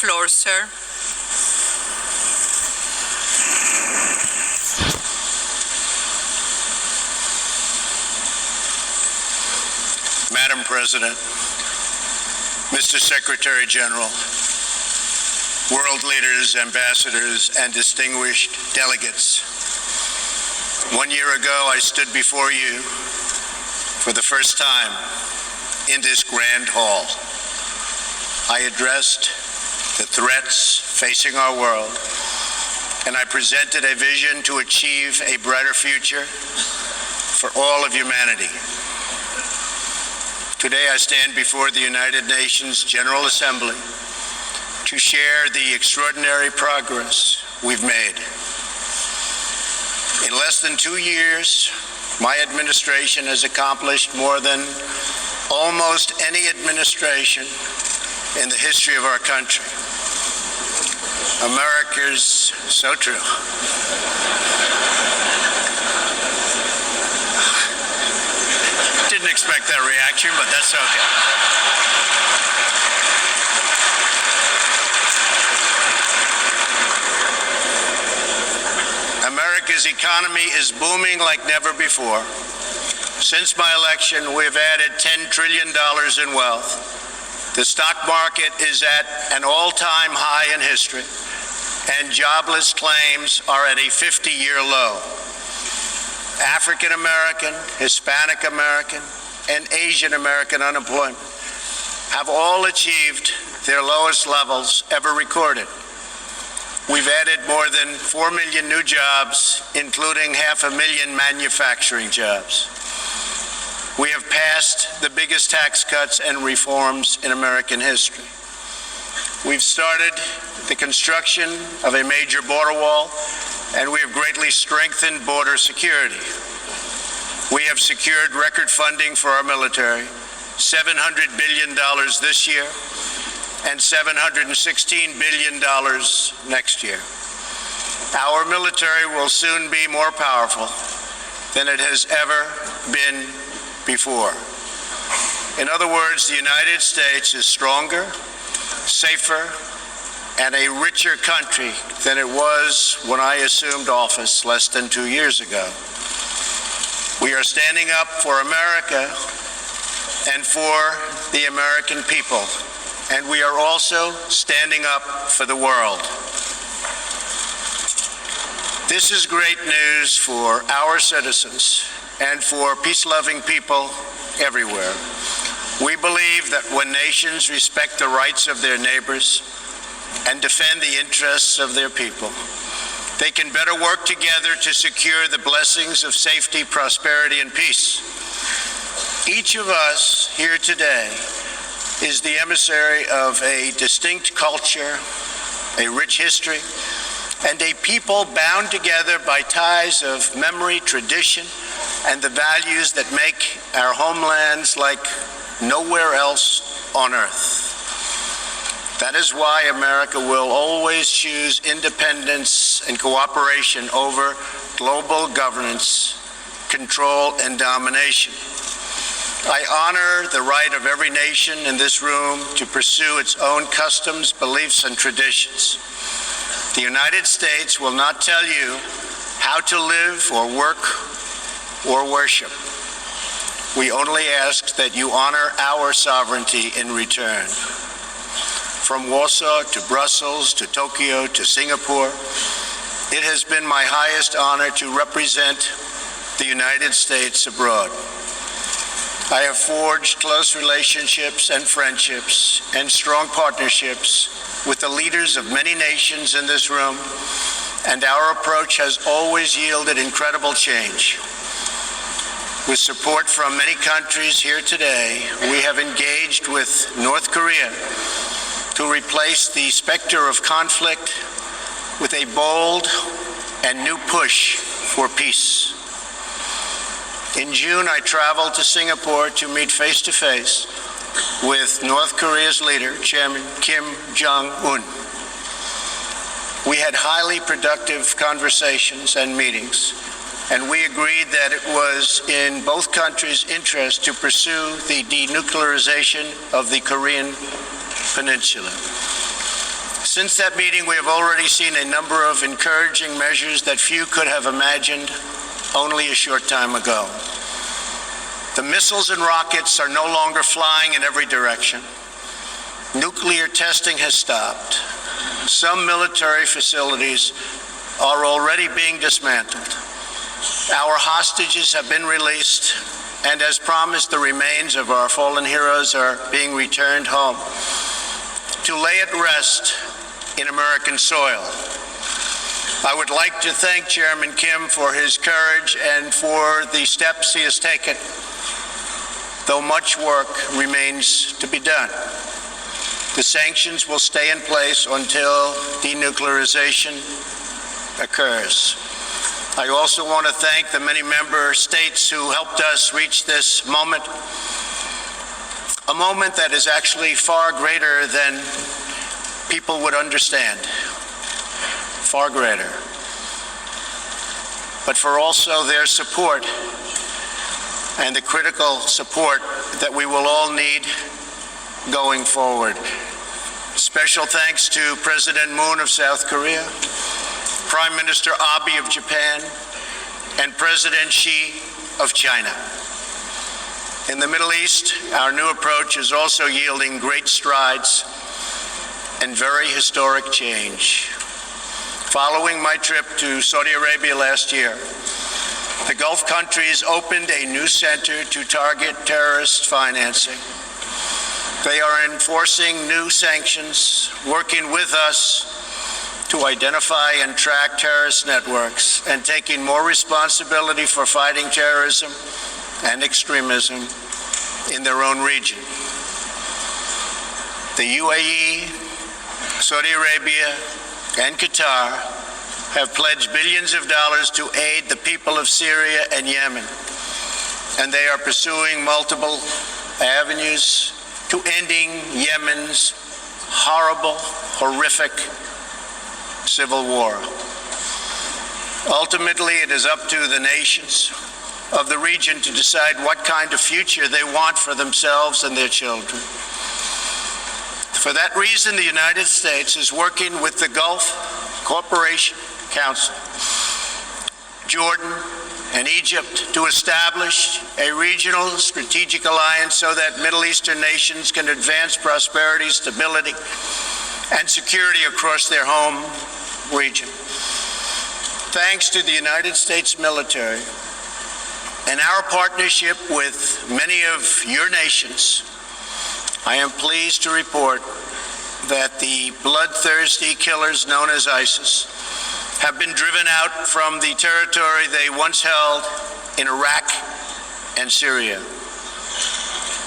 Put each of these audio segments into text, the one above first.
floor, sir. Madam President, Mr. Secretary General, world leaders, ambassadors, and distinguished delegates. 1 year ago, I stood before you for the first time in this grand hall. I addressed the threats facing our world, and I presented a vision to achieve a brighter future for all of humanity. Today, I stand before the United Nations General Assembly to share the extraordinary progress we've made. In less than 2 years, my administration has accomplished more than almost any administration in the history of our country. America's so true. Didn't expect that reaction, but that's okay. America's economy is booming like never before. Since my election, we've added $10 trillion in wealth. The stock market is at an all-time high in history, and jobless claims are at a 50-year low. African American, Hispanic American, and Asian American unemployment have all achieved their lowest levels ever recorded. We've added more than 4 million new jobs, including 500,000 manufacturing jobs. We have passed the biggest tax cuts and reforms in American history. We've started the construction of a major border wall, and we have greatly strengthened border security. We have secured record funding for our military, $700 billion this year, and $716 billion next year. Our military will soon be more powerful than it has ever been before. In other words, the United States is stronger, safer, and a richer country than it was when I assumed office less than 2 years ago. We are standing up for America and for the American people, and we are also standing up for the world. This is great news for our citizens and for peace-loving people everywhere. We believe that when nations respect the rights of their neighbors and defend the interests of their people, they can better work together to secure the blessings of safety, prosperity, and peace. Each of us here today is the emissary of a distinct culture, a rich history, and a people bound together by ties of memory, tradition, and the values that make our homelands like nowhere else on earth. That is why America will always choose independence and cooperation over global governance, control, and domination. I honor the right of every nation in this room to pursue its own customs, beliefs, and traditions. The United States will not tell you how to live or work or worship. We only ask that you honor our sovereignty in return. From Warsaw to Brussels to Tokyo to Singapore, it has been my highest honor to represent the United States abroad. I have forged close relationships and friendships and strong partnerships with the leaders of many nations in this room, and our approach has always yielded incredible change. With support from many countries here today, we have engaged with North Korea to replace the specter of conflict with a bold and new push for peace. In June, I traveled to Singapore to meet face-to-face with North Korea's leader, Chairman Kim Jong-un. We had highly productive conversations and meetings, and we agreed that it was in both countries' interest to pursue the denuclearization of the Korean Peninsula. Since that meeting, we have already seen a number of encouraging measures that few could have imagined only a short time ago. The missiles and rockets are no longer flying in every direction. Nuclear testing has stopped. Some military facilities are already being dismantled. Our hostages have been released, and as promised, the remains of our fallen heroes are being returned home to lay at rest in American soil. I would like to thank Chairman Kim for his courage and for the steps he has taken, though much work remains to be done. The sanctions will stay in place until denuclearization occurs. I also want to thank the many member states who helped us reach this moment, a moment that is actually far greater than people would understand, far greater, but for also their support and the critical support that we will all need going forward. Special thanks to President Moon of South Korea, Prime Minister Abe of Japan, and President Xi of China. In the Middle East, our new approach is also yielding great strides and very historic change. Following my trip to Saudi Arabia last year, the Gulf countries opened a new center to target terrorist financing. They are enforcing new sanctions, working with us to identify and track terrorist networks, and taking more responsibility for fighting terrorism and extremism in their own region. The UAE, Saudi Arabia, and Qatar have pledged billions of dollars to aid the people of Syria and Yemen, and they are pursuing multiple avenues to ending Yemen's horrible, horrific civil war. Ultimately, it is up to the nations of the region to decide what kind of future they want for themselves and their children. For that reason, the United States is working with the Gulf Cooperation Council, Jordan, and Egypt to establish a regional strategic alliance so that Middle Eastern nations can advance prosperity, stability, and security across their home region. Thanks to the United States military and our partnership with many of your nations, I am pleased to report that the bloodthirsty killers known as ISIS have been driven out from the territory they once held in Iraq and Syria.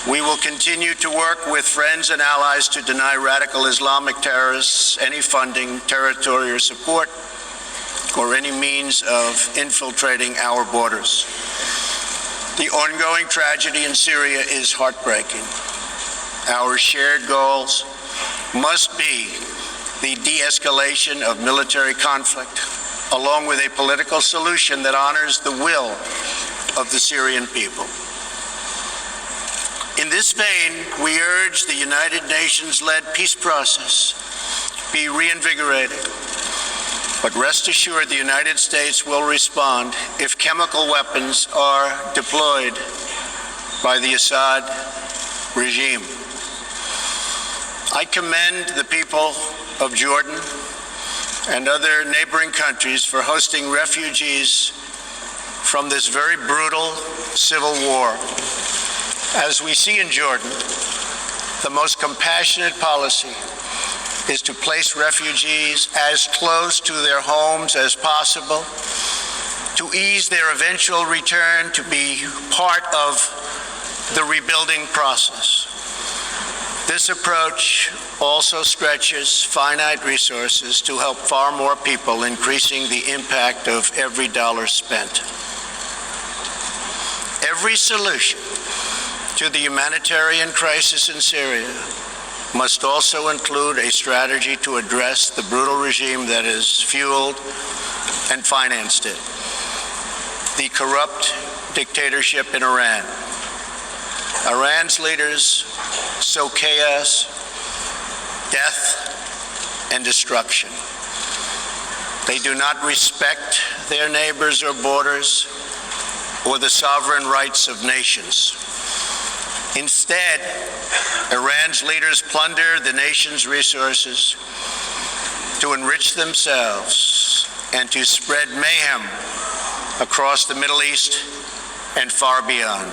We will continue to work with friends and allies to deny radical Islamic terrorists any funding, territory, or support, or any means of infiltrating our borders. The ongoing tragedy in Syria is heartbreaking. Our shared goals must be the de-escalation of military conflict, along with a political solution that honors the will of the Syrian people. In this vein, we urge the United Nations-led peace process be reinvigorated. But rest assured, the United States will respond if chemical weapons are deployed by the Assad regime. I commend the people of Jordan and other neighboring countries for hosting refugees from this very brutal civil war. As we see in Jordan, the most compassionate policy is to place refugees as close to their homes as possible, to ease their eventual return to be part of the rebuilding process. This approach also stretches finite resources to help far more people, increasing the impact of every dollar spent. Every solution to the humanitarian crisis in Syria must also include a strategy to address the brutal regime that has fueled and financed it, the corrupt dictatorship in Iran. Iran's leaders sow chaos, death, and destruction. They do not respect their neighbors or borders or the sovereign rights of nations. Instead, Iran's leaders plunder the nation's resources to enrich themselves and to spread mayhem across the Middle East and far beyond.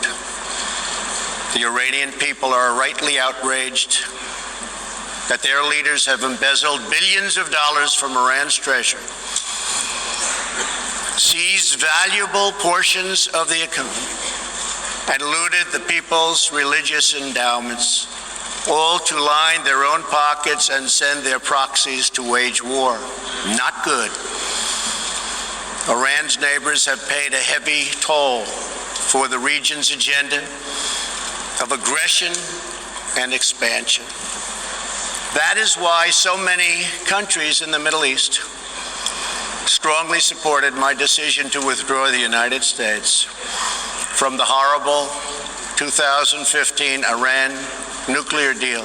The Iranian people are rightly outraged that their leaders have embezzled billions of dollars from Iran's treasury, seized valuable portions of the economy, and looted the people's religious endowments, all to line their own pockets and send their proxies to wage war. Not good. Iran's neighbors have paid a heavy toll for the region's agenda of aggression and expansion. That is why so many countries in the Middle East strongly supported my decision to withdraw the United States from the horrible 2015 Iran nuclear deal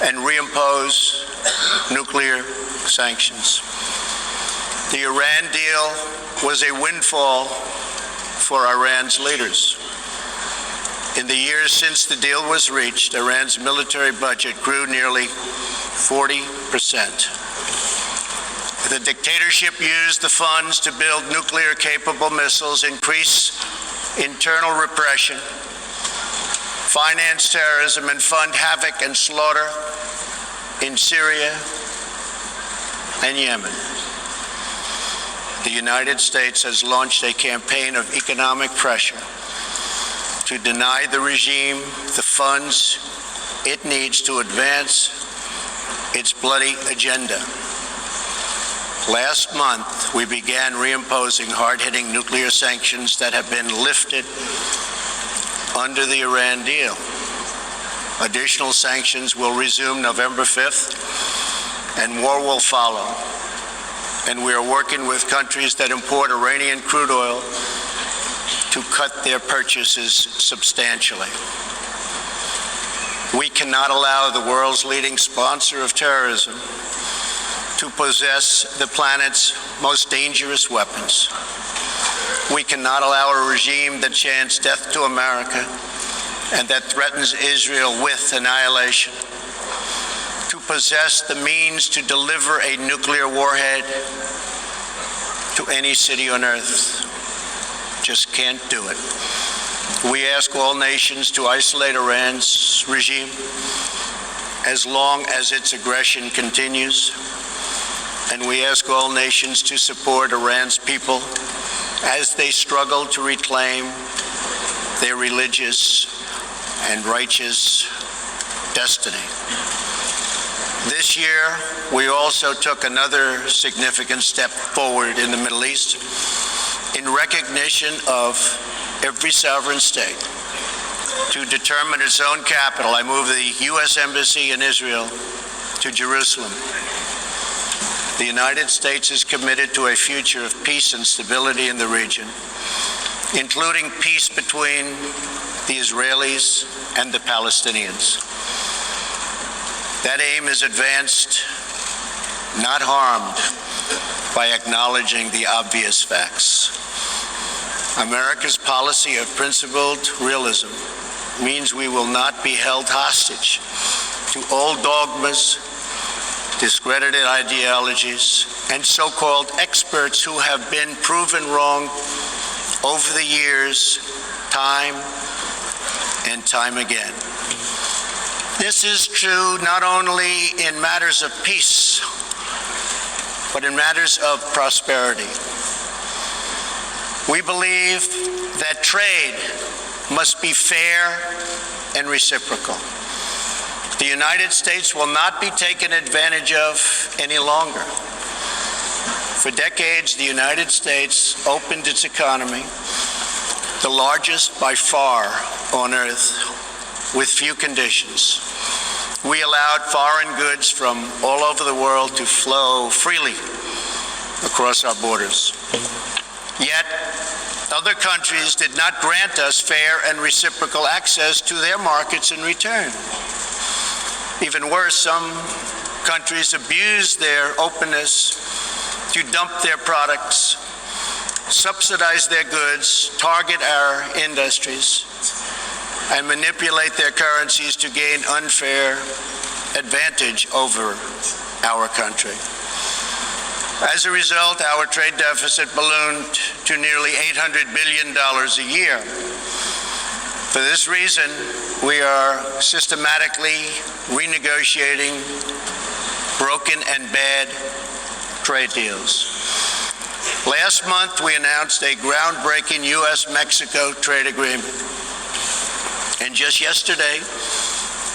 and reimpose nuclear sanctions. The Iran deal was a windfall for Iran's leaders. In the years since the deal was reached, Iran's military budget grew nearly 40%. The dictatorship used the funds to build nuclear-capable missiles, increase internal repression, finance terrorism, and fund havoc and slaughter in Syria and Yemen. The United States has launched a campaign of economic pressure to deny the regime the funds it needs to advance its bloody agenda. Last month, we began reimposing hard-hitting nuclear sanctions that have been lifted under the Iran deal. Additional sanctions will resume November 5th, and more will follow. And we are working with countries that import Iranian crude oil to cut their purchases substantially. We cannot allow the world's leading sponsor of terrorism to possess the planet's most dangerous weapons. We cannot allow a regime that chants death to America and that threatens Israel with annihilation to possess the means to deliver a nuclear warhead to any city on earth. Just can't do it. We ask all nations to isolate Iran's regime as long as its aggression continues. And we ask all nations to support Iran's people as they struggle to reclaim their religious and righteous destiny. This year, we also took another significant step forward in the Middle East in recognition of every sovereign state to determine its own capital. I moved the U.S. Embassy in Israel to Jerusalem. The United States is committed to a future of peace and stability in the region, including peace between the Israelis and the Palestinians. That aim is advanced, not harmed, by acknowledging the obvious facts. America's policy of principled realism means we will not be held hostage to old dogmas, discredited ideologies, and so-called experts who have been proven wrong over the years, time and time again. This is true not only in matters of peace, but in matters of prosperity. We believe that trade must be fair and reciprocal. The United States will not be taken advantage of any longer. For decades, the United States opened its economy, the largest by far on earth, with few conditions. We allowed foreign goods from all over the world to flow freely across our borders. Yet, other countries did not grant us fair and reciprocal access to their markets in return. Even worse, some countries abuse their openness to dump their products, subsidize their goods, target our industries, and manipulate their currencies to gain unfair advantage over our country. As a result, our trade deficit ballooned to nearly $800 billion a year. For this reason, we are systematically renegotiating broken and bad trade deals. Last month, we announced a groundbreaking U.S.-Mexico trade agreement. And just yesterday,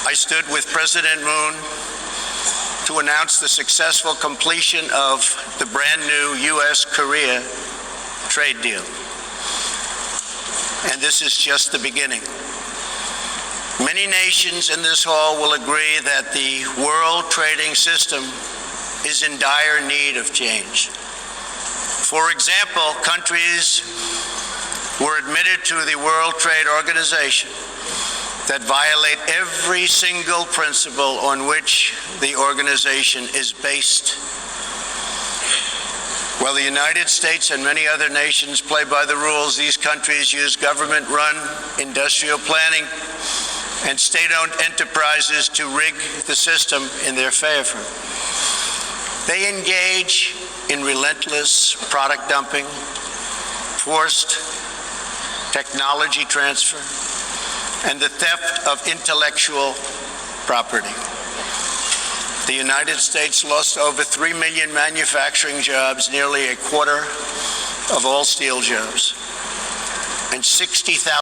I stood with President Moon to announce the successful completion of the brand new U.S.-Korea trade deal. And this is just the beginning. Many nations in this hall will agree that the world trading system is in dire need of change. For example, countries were admitted to the World Trade Organization that violate every single principle on which the organization is based. While the United States and many other nations play by the rules, these countries use government-run industrial planning and state-owned enterprises to rig the system in their favor. They engage in relentless product dumping, forced technology transfer, and the theft of intellectual property. The United States lost over 3 million manufacturing jobs, nearly a quarter of all steel jobs, and 60,000